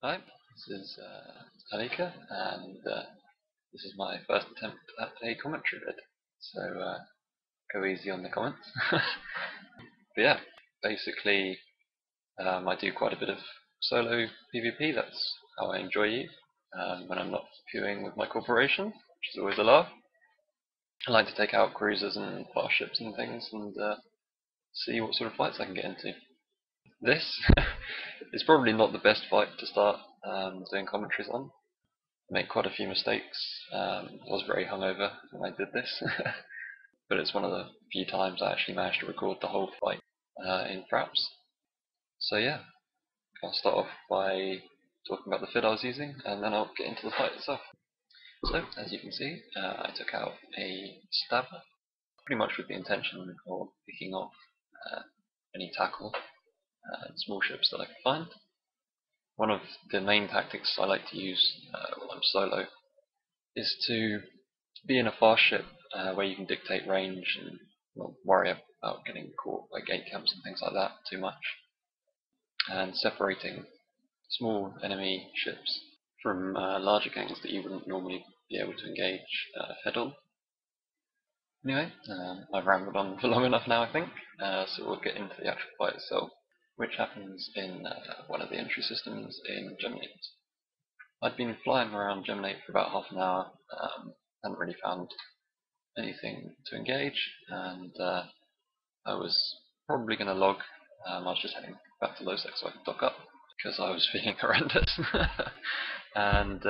Hi, this is Halika, and this is my first attempt at a commentary vid, so go easy on the comments. But yeah, basically, I do quite a bit of solo PvP. That's how I enjoy you when I'm not queuing with my corporation, which is always a laugh. I like to take out cruisers and fast ships and things, and see what sort of fights I can get into. This is probably not the best fight to start doing commentaries on. I made quite a few mistakes. I was very hungover when I did this, but it's one of the few times I actually managed to record the whole fight in fraps. So yeah, I'll start off by talking about the FID I was using, and then I'll get into the fight itself. So, as you can see, I took out a stabber, pretty much with the intention of picking off any tackle and small ships that I could find. One of the main tactics I like to use when I'm solo is to be in a fast ship where you can dictate range and not worry about getting caught by gate camps and things like that too much, and separating small enemy ships from larger gangs that you wouldn't normally be able to engage head on. Anyway, I've rambled on for long enough now, I think, so we'll get into the actual fight itself, which happens in one of the entry systems in Geminate. I'd been flying around Geminate for about half an hour, hadn't really found anything to engage, and I was probably going to log. I was just heading back to Losec so I could dock up because I was feeling horrendous. And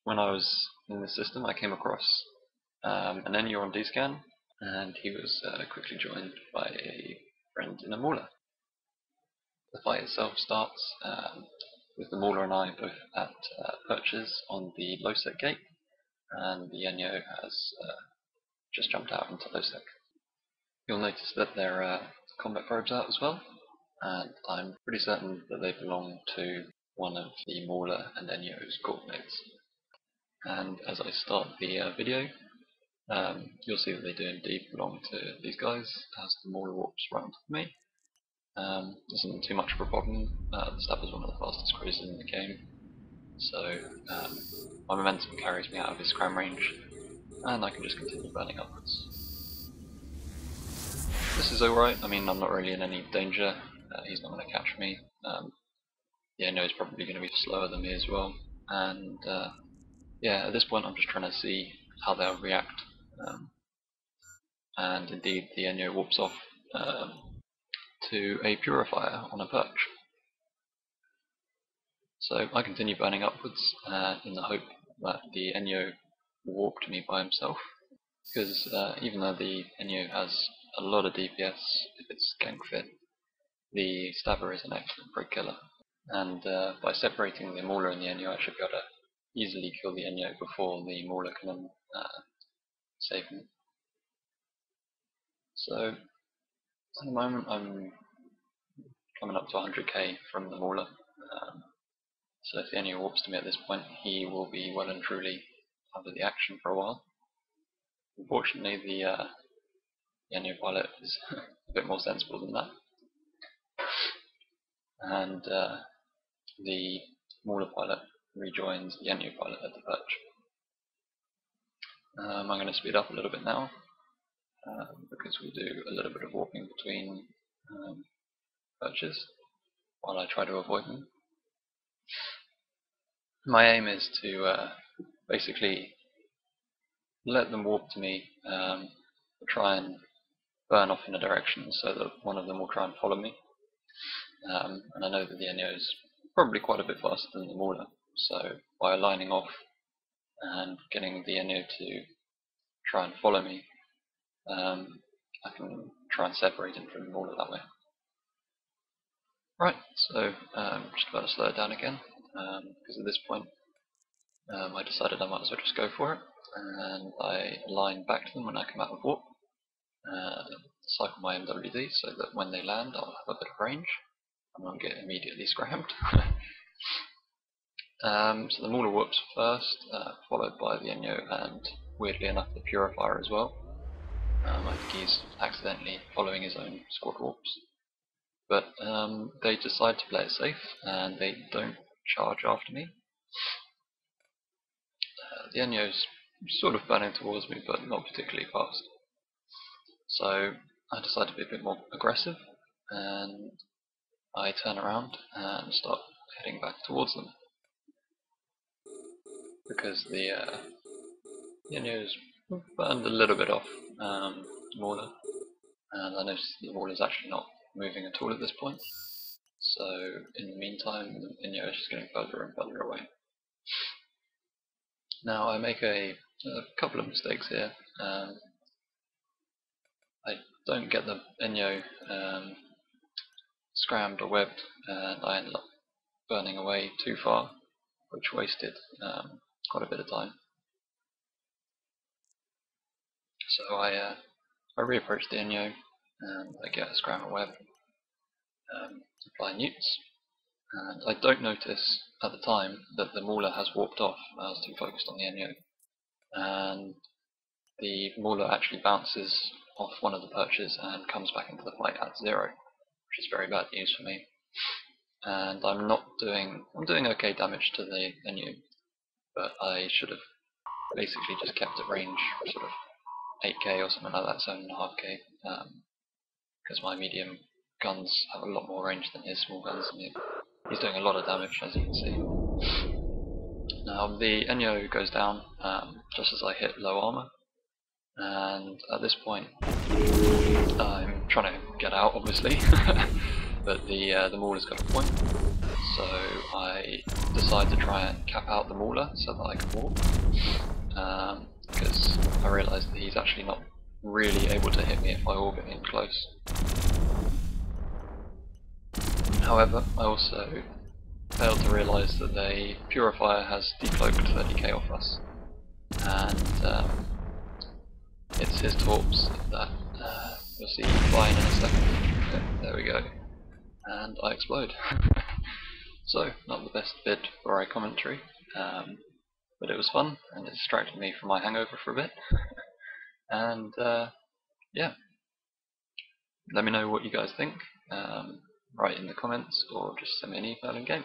when I was in the system, I came across an Enyo on D-scan, and he was quickly joined by a friend in a Mauler. The fight itself starts with the Mauler and I both at perches on the Losec gate, and the Enyo has just jumped out into Losec. You'll notice that there are combat probes out as well, and I'm pretty certain that they belong to one of the Mauler and Enyo's coordinates. And as I start the video, you'll see that they do indeed belong to these guys, as the Mauler warps right onto me. This isn't too much of a problem. The Stab is one of the fastest cruisers in the game, so my momentum carries me out of his cram range, and I can just continue burning upwards. This is alright. I mean, I'm not really in any danger. He's not going to catch me. The Enyo is probably going to be slower than me as well, and yeah, at this point I'm just trying to see how they'll react. And indeed, the Enyo warps off to a Purifier on a perch. So I continue burning upwards in the hope that the Enyo will warp to me by himself, because even though the Enyo has a lot of DPS if it's gank fit, the Stabber is an excellent free killer, and by separating the Mauler and the Enyo, I should be able to easily kill the Enyo before the Mauler can save him. So at the moment I'm coming up to 100k from the Mauler, so if the Enyo warps to me at this point, he will be well and truly out of the action for a while. Unfortunately, the Enyo pilot is a bit more sensible than that, and the Mauler pilot rejoins the Enyo pilot at the perch. I'm going to speed up a little bit now, because we do a little bit of warping between perches while I try to avoid them. My aim is to basically let them warp to me, try and burn off in a direction so that one of them will try and follow me. And I know that the Enyo is probably quite a bit faster than the Mauler, so by aligning off and getting the Enyo to try and follow me, I can try and separate him from the Mauler that way. Right, so just about to slow it down again, because at this point I decided I might as well just go for it, and I align back to them when I come out of warp, cycle my MWD so that when they land I'll have a bit of range and won't get immediately scrammed. So the Mauler warps first, followed by the Enyo and weirdly enough the Purifier as well. I think he's accidentally following his own squad warps. But they decide to play it safe, and they don't charge after me. The Enyo's sort of burning towards me, but not particularly fast. So I decide to be a bit more aggressive, and I turn around and start heading back towards them. Because the Enyo's burned a little bit off Mauler, and I notice the Mauler's actually not moving at all at this point. So in the meantime, Enyo is just getting further and further away. Now I make a couple of mistakes here. I don't get the Enyo scrammed or webbed, and I ended up burning away too far, which wasted quite a bit of time. So I reapproach the Enyo, and I get a scram or web, apply newts, and I don't notice at the time that the Mauler has warped off. I was too focused on the Enyo, and the Mauler actually bounces off one of the perches and comes back into the fight at 0, which is very bad news for me. And I'm doing okay damage to the Enyo, but I should have basically just kept at range, sort of 8k or something like that, 7.5k, because my medium guns have a lot more range than his small guns, and he's doing a lot of damage, as you can see. Now the Enyo goes down just as I hit low armor, and at this point I'm trying to get out, obviously, but the Mauler's got a point, so I decide to try and cap out the Mauler so that I can walk, because I realise that he's actually not really able to hit me if I orbit in close. However, I also failed to realise that the Purifier has decloaked 30k off us, and it's his torps that you'll see flying in a second. There we go, and I explode. So, not the best bid for a commentary, but it was fun, and it distracted me from my hangover for a bit. And yeah, let me know what you guys think. Write in the comments, or just send me an email in game.